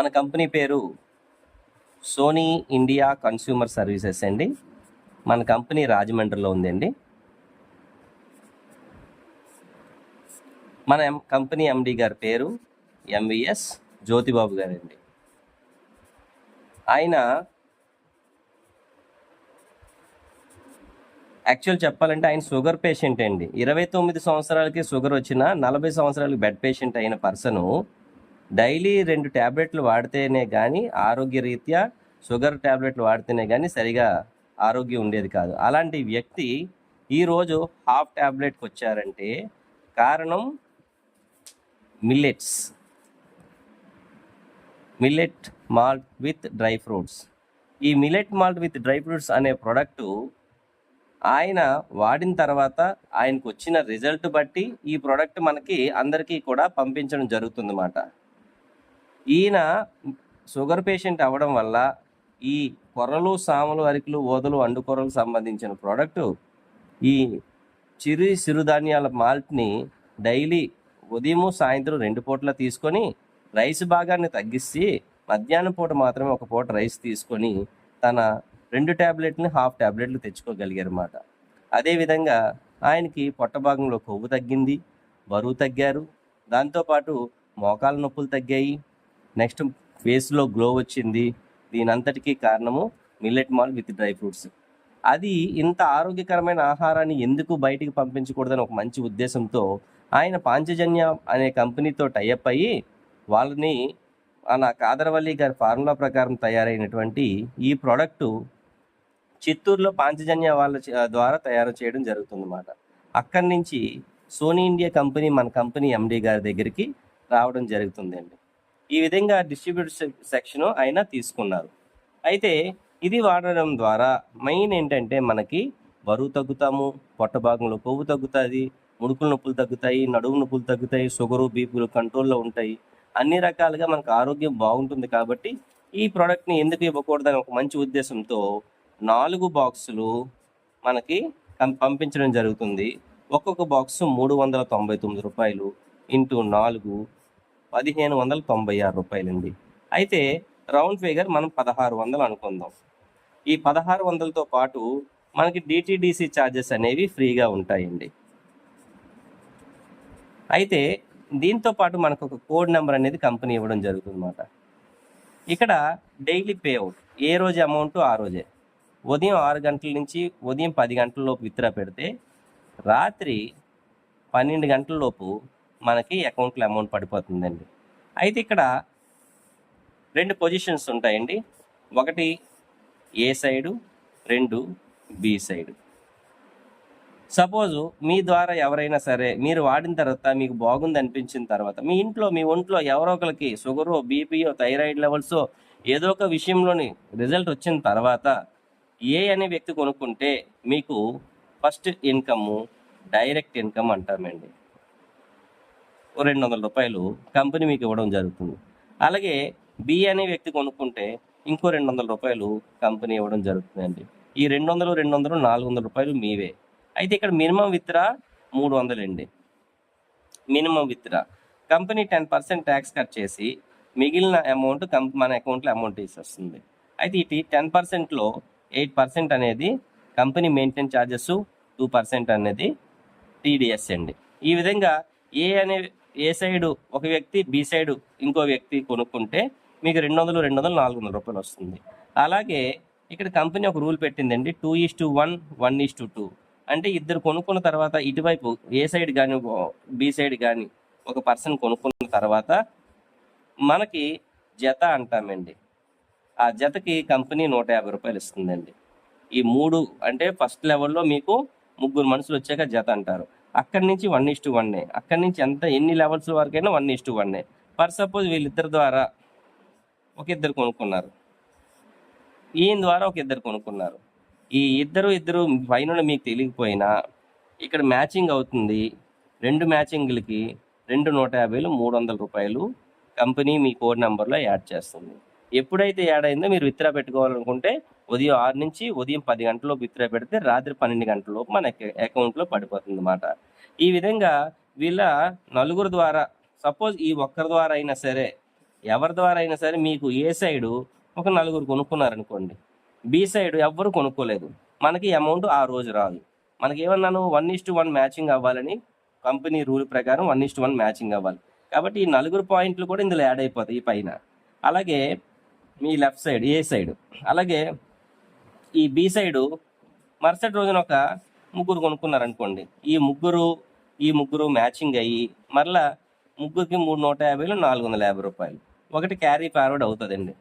మన కంపెనీ పేరు Sony India consumer services అండి. మన కంపెనీ రాజమండ్రిలో ఉందండి. మన కంపెనీ ఎండి గారి పేరు ఎంవిఎస్ జ్యోతిబాబు గారండి. ఆయన యాక్చువల్ చెప్పాలంటే ఆయన షుగర్ పేషెంట్ అండి. 29 సంవత్సరాలకి షుగర్ వచ్చిన 40 సంవత్సరాలకి బెడ్ పేషెంట్ అయిన పర్సను డైలీ 2 ట్యాబ్లెట్లు వాడితేనే కానీ ఆరోగ్యరీత్యా షుగర్ ట్యాబ్లెట్లు వాడితేనే కానీ సరిగా ఆరోగ్యం ఉండేది కాదు. అలాంటి వ్యక్తి ఈరోజు హాఫ్ ట్యాబ్లెట్కి వచ్చారంటే కారణం millet malt with dry fruits. ఈ millet malt with dry fruits అనే ప్రోడక్టు ఆయన వాడిన తర్వాత ఆయనకు వచ్చిన రిజల్ట్ బట్టి ఈ ప్రోడక్ట్ మనకి అందరికీ కూడా పంపించడం జరుగుతుందన్నమాట. ఈయన షుగర్ పేషెంట్ అవ్వడం వల్ల ఈ కొర్రలు, సామలు, అరికలు, ఓదలు, అండుకొర్రలకు సంబంధించిన ప్రోడక్టు ఈ చిరుధాన్యాల మాల్ట్ని డైలీ ఉదయం సాయంత్రం 2 పూటలా తీసుకొని రైస్ భాగాన్ని తగ్గిస్తే మధ్యాహ్నం పూట మాత్రమే 1 పూట రైస్ తీసుకొని తన 2 ట్యాబ్లెట్ని హాఫ్ ట్యాబ్లెట్లు తెచ్చుకోగలిగారు అన్నమాట. అదేవిధంగా ఆయనకి పొట్ట భాగంలో కొవ్వు తగ్గింది, బరువు తగ్గారు, దాంతోపాటు మోకాల నొప్పులు తగ్గాయి, నెక్స్ట్ ఫేస్లో గ్లో వచ్చింది. దీనంతటికీ కారణము millet malt with dry fruits. అది ఇంత ఆరోగ్యకరమైన ఆహారాన్ని ఎందుకు బయటికి పంపించకూడదని ఒక మంచి ఉద్దేశంతో ఆయన పాంచజన్య అనే కంపెనీతో టైఅప్ అయ్యి వాళ్ళని మన కాదరవల్లి గారి ఫార్ములా ప్రకారం తయారైనటువంటి ఈ ప్రోడక్టు చిత్తూరులో పాంచజన్య వాళ్ళ ద్వారా తయారు చేయడం జరుగుతుందన్నమాట. అక్కడి నుంచి సోనీ ఇండియా కంపెనీ మన కంపెనీ ఎండి గారి దగ్గరికి రావడం జరుగుతుందండి. ఈ విధంగా డిస్ట్రిబ్యూటర్ సెక్షన్ ఆయన తీసుకున్నారు. అయితే ఇది వాడడం ద్వారా మెయిన్ ఏంటంటే మనకి బరువు తగ్గుతాము, పొట్ట భాగంలో కొవ్వు తగ్గుతుంది, ముడుకుల నొప్పులు తగ్గుతాయి, నడుము నొప్పులు తగ్గుతాయి, షుగరు, బీపీలు కంట్రోల్లో ఉంటాయి, అన్ని రకాలుగా మనకు ఆరోగ్యం బాగుంటుంది. కాబట్టి ఈ ప్రోడక్ట్ని ఎందుకు ఇవ్వకూడదని ఒక మంచి ఉద్దేశంతో 4 బాక్సులు మనకి పంపించడం జరుగుతుంది. ఒక్కొక్క బాక్సు 399 రూపాయలు ఇంటూ 4 1596 రూపాయలండి. అయితే రౌండ్ ఫిగర్ మనం 1600 అనుకుందాం. ఈ 1600తో పాటు మనకి డిటిడిసి ఛార్జెస్ అనేవి ఫ్రీగా ఉంటాయండి. అయితే దీంతో పాటు మనకు ఒక కోడ్ నెంబర్ అనేది కంపెనీ ఇవ్వడం జరుగుతుంది అన్నమాట. ఇక్కడ డైలీ పే అవుట్, ఏ రోజు అమౌంట్ ఆ రోజే. ఉదయం 6 గంటల నుంచి ఉదయం 10 గంటల లోపు విత్డ్రా పెడితే రాత్రి 12 గంటల లోపు మనకి అకౌంట్లో అమౌంట్ పడిపోతుందండి. అయితే ఇక్కడ 2 పొజిషన్స్ ఉంటాయండి. ఒకటి ఏ సైడు, 2 బి సైడు. సపోజు మీ ద్వారా ఎవరైనా సరే మీరు వాడిన తర్వాత మీకు బాగుంది అనిపించిన తర్వాత మీ ఒంట్లో ఎవరో ఒకరికి షుగరో, బీపీయో, థైరాయిడ్ లెవెల్సో ఏదో ఒక విషయంలోని రిజల్ట్ వచ్చిన తర్వాత ఏ అనే వ్యక్తి కొనుక్కుంటే మీకు ఫస్ట్ ఇన్కమ్ డైరెక్ట్ ఇన్కమ్ అంటామండి. 200 రూపాయలు కంపెనీ మీకు ఇవ్వడం జరుగుతుంది. అలాగే బి అనే వ్యక్తి కొనుక్కుంటే ఇంకో 200 రూపాయలు కంపెనీ ఇవ్వడం జరుగుతుందండి. ఈ 200 400 రూపాయలు మీవే. అయితే ఇక్కడ మినిమం విత్డ్రా 300 అండి. Minimum withdraw company 10% tax cut చేసి మిగిలిన అమౌంట్ మన అకౌంట్లో అమౌంట్ వేసేస్తుంది. అయితే ఈ 10%లో 8% అనేది కంపెనీ మెయింటెనెన్స్ ఛార్జెస్, 2% అనేది టీడీఎస్ అండి. ఈ విధంగా ఏ సైడు ఒక వ్యక్తి, బి సైడు ఇంకో వ్యక్తి కొనుక్కుంటే మీకు 200 400 రూపాయలు వస్తుంది. అలాగే ఇక్కడ కంపెనీ ఒక రూల్ పెట్టిందండి, 2:1 1:2. అంటే ఇద్దరు కొనుక్కున్న తర్వాత ఇటువైపు ఏ సైడ్ కానీ బి సైడ్ కానీ ఒక పర్సన్ కొనుక్కున్న తర్వాత మనకి జత అంటామండి. ఆ జతకి కంపెనీ 150 రూపాయలు ఇస్తుందండి. ఈ 3 అంటే ఫస్ట్ లెవెల్లో మీకు 3 మనుషులు వచ్చాక జత అంటారు. అక్కడి నుంచి 1:1. అక్కడి నుంచి ఎన్ని లెవెల్స్ వరకైనా 1:1. ఫర్ సపోజ్ వీళ్ళిద్దరి ద్వారా ఒక ఇద్దరు కొనుక్కున్నారు, ఈయన ద్వారా ఒక ఇద్దరు కొనుక్కున్నారు. ఈ ఇద్దరు పైన మీకు తెలియకపోయినా ఇక్కడ మ్యాచింగ్ అవుతుంది. 2 మ్యాచింగ్లకి 2 150 300 రూపాయలు కంపెనీ మీ కోడ్ నెంబర్లో యాడ్ చేస్తుంది. ఎప్పుడైతే యాడ్ అయిందో మీరు విత్డ్రా పెట్టుకోవాలనుకుంటే ఉదయం 6 నుంచి ఉదయం 10 గంటలలోపు విత్డ్రా పెడితే రాత్రి 12 గంటలలోపు మన అకౌంట్లో పడిపోతుంది అన్నమాట. ఈ విధంగా వీళ్ళ 4 ద్వారా, సపోజ్ ఈ ఒక్కరి ద్వారా అయినా సరే ఎవరి ద్వారా అయినా సరే మీకు ఏ సైడు ఒక నలుగురు కొనుక్కున్నారనుకోండి, బి సైడ్ ఎవ్వరు కొనుక్కోలేదు, మనకి అమౌంట్ ఆ రోజు రాదు. మనకి ఏమన్నాను 1:1 మ్యాచింగ్ అవ్వాలని కంపెనీ రూల్ ప్రకారం 1:1 మ్యాచింగ్ అవ్వాలి. కాబట్టి ఈ నలుగురు పాయింట్లు కూడా ఇందులో యాడ్ అయిపోతాయి ఈ పైన. అలాగే మీ లెఫ్ట్ సైడ్ ఏ సైడ్, అలాగే ఈ బి సైడు మరుసటి రోజున ఒక ముగ్గురు కొనుక్కున్నారనుకోండి, ఈ ముగ్గురు మ్యాచింగ్ అయ్యి మరలా ముగ్గురికి 350 450 రూపాయలు ఒకటి క్యారీ ఫార్వర్డ్ అవుతుందండి.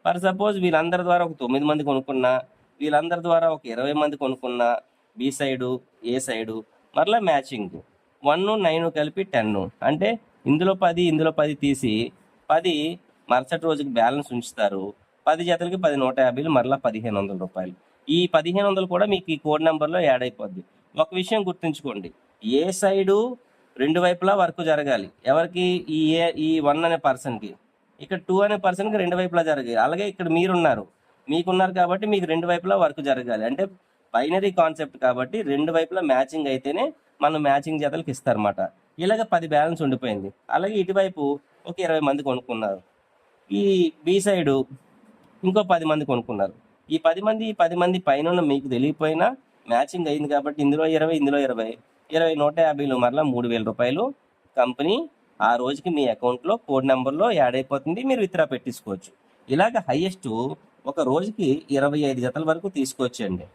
ఫర్ సపోజ్ వీళ్ళందరి ద్వారా ఒక 9 మంది కొనుక్కున్నా, వీళ్ళందరి ద్వారా ఒక 20 మంది కొనుక్కున్నా, బి సైడు ఏ సైడు మరలా మ్యాచింగ్ 1 9 కలిపి 10, అంటే ఇందులో 10 తీసి 10 మరుసటి రోజుకి బ్యాలెన్స్ ఉంచుతారు. 10 జతలకి 10 150 మరలా 1500 రూపాయలు. ఈ 1500 కూడా మీకు ఈ కోడ్ నెంబర్లో యాడ్ అయిపోద్ది. ఒక విషయం గుర్తుంచుకోండి, ఏ సైడు రెండు వైపులా వర్క్ జరగాలి. ఎవరికి ఈ 1 అనే పర్సన్కి, ఇక్కడ 2 అనే పర్సన్కి రెండు వైపులా జరగాలి. అలాగే ఇక్కడ మీకున్నారు కాబట్టి మీకు రెండు వైపులా వర్క్ జరగాలి. అంటే బైనరీ కాన్సెప్ట్ కాబట్టి రెండు వైపులా మ్యాచింగ్ అయితేనే మనం మ్యాచింగ్ జతలకు ఇస్తారన్నమాట. ఇలాగ 10 బ్యాలెన్స్ ఉండిపోయింది. అలాగే ఇటువైపు ఒక 20 మంది కొనుక్కున్నారు, ఈ బి సైడు ఇంకో 10 మంది కొనుక్కున్నారు. ఈ 10 మంది పైన మీకు తెలియపోయినా మ్యాచింగ్ అయింది కాబట్టి ఇందులో 20 150 మరలా 3000 రూపాయలు కంపెనీ ఆ రోజుకి మీ అకౌంట్లో కోడ్ నెంబర్లో యాడ్ అయిపోతుంది. మీరు విత్డ్రా పెట్టించుకోవచ్చు. ఇలాగ హైయెస్ట్ ఒక రోజుకి 25 జతల వరకు తీసుకోవచ్చండి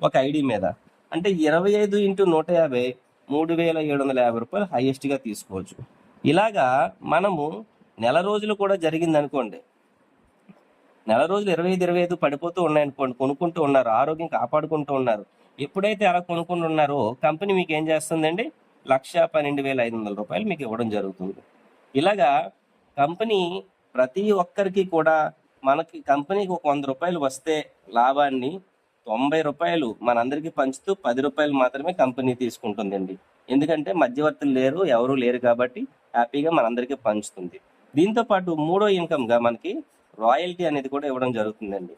ఒక ఐడి మీద. అంటే 25 × 150 3750 రూపాయలు హైయెస్ట్గా తీసుకోవచ్చు. ఇలాగా మనము నెల రోజులు కూడా జరిగింది అనుకోండి, నెల రోజులు 25 పడిపోతూ ఉన్నాయనుకోండి, కొనుక్కుంటూ ఉన్నారు, ఆరోగ్యం కాపాడుకుంటూ ఉన్నారు. ఎప్పుడైతే అలా కొనుక్కుంటున్నారో కంపెనీ మీకు ఏం చేస్తుందండి, 1,12,500 రూపాయలు మీకు ఇవ్వడం జరుగుతుంది. ఇలాగా కంపెనీ ప్రతి ఒక్కరికి కూడా మనకి కంపెనీకి ఒక 100 రూపాయలు వస్తే లాభాన్ని 90 రూపాయలు మనందరికీ పంచుతూ 10 రూపాయలు మాత్రమే కంపెనీ తీసుకుంటుందండి. ఎందుకంటే మధ్యవర్తులు ఎవరు లేరు కాబట్టి హ్యాపీగా మనందరికీ పంచుతుంది. దీంతో పాటు మూడో ఇన్కమ్గా మనకి రాయల్టీ అనేది కూడా ఇవ్వడం జరుగుతుందండి.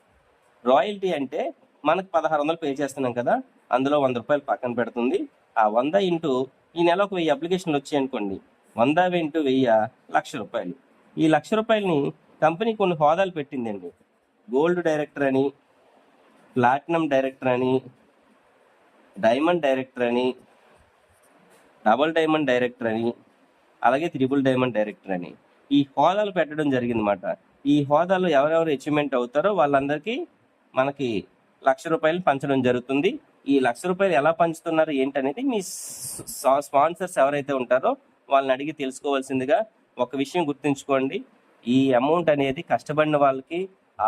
రాయల్టీ అంటే మనకు 1600 పే చేస్తున్నాం కదా, అందులో 100 రూపాయలు పక్కన పెడుతుంది. ఆ 100 ఇంటూ ఈ నెల ఒక 1000 అప్లికేషన్లు వచ్చాయి అనుకోండి, 100 ఇంటూ 1000 1,00,000 రూపాయలు. ఈ 1,00,000 రూపాయలని కంపెనీ కొన్ని హోదాలు పెట్టిందండి. గోల్డ్ డైరెక్టర్ అని, ప్లాటినం డైరెక్టర్ అని, డైమండ్ డైరెక్టర్ అని, డబుల్ డైమండ్ డైరెక్టర్ అని, అలాగే త్రిబుల్ డైమండ్ డైరెక్టర్ అని ఈ హోదాలు పెట్టడం జరిగిందన్నమాట. ఈ హోదాలో ఎవరెవరు అచీవ్మెంట్ అవుతారో వాళ్ళందరికీ మనకి 1,00,000 రూపాయలు పంచడం జరుగుతుంది. ఈ 1,00,000 రూపాయలు ఎలా పంచుతున్నారు ఏంటనేది మీ స్పాన్సర్స్ ఎవరైతే ఉంటారో వాళ్ళని అడిగి తెలుసుకోవాల్సిందిగా. ఒక విషయం గుర్తుంచుకోండి, ఈ అమౌంట్ అనేది కష్టపడిన వాళ్ళకి,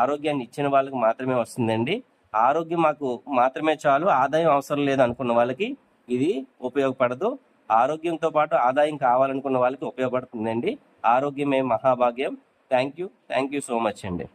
ఆరోగ్యాన్ని ఇచ్చిన వాళ్ళకి మాత్రమే వస్తుందండి. ఆరోగ్యం మాకు మాత్రమే చాలు, ఆదాయం అవసరం లేదు అనుకున్న వాళ్ళకి ఇది ఉపయోగపడదు. ఆరోగ్యంతో పాటు ఆదాయం కావాలనుకున్న వాళ్ళకి ఉపయోగపడుతుందండి. ఆరోగ్యమే మహాభాగ్యం. థ్యాంక్ యూ సో మచ్ అండి.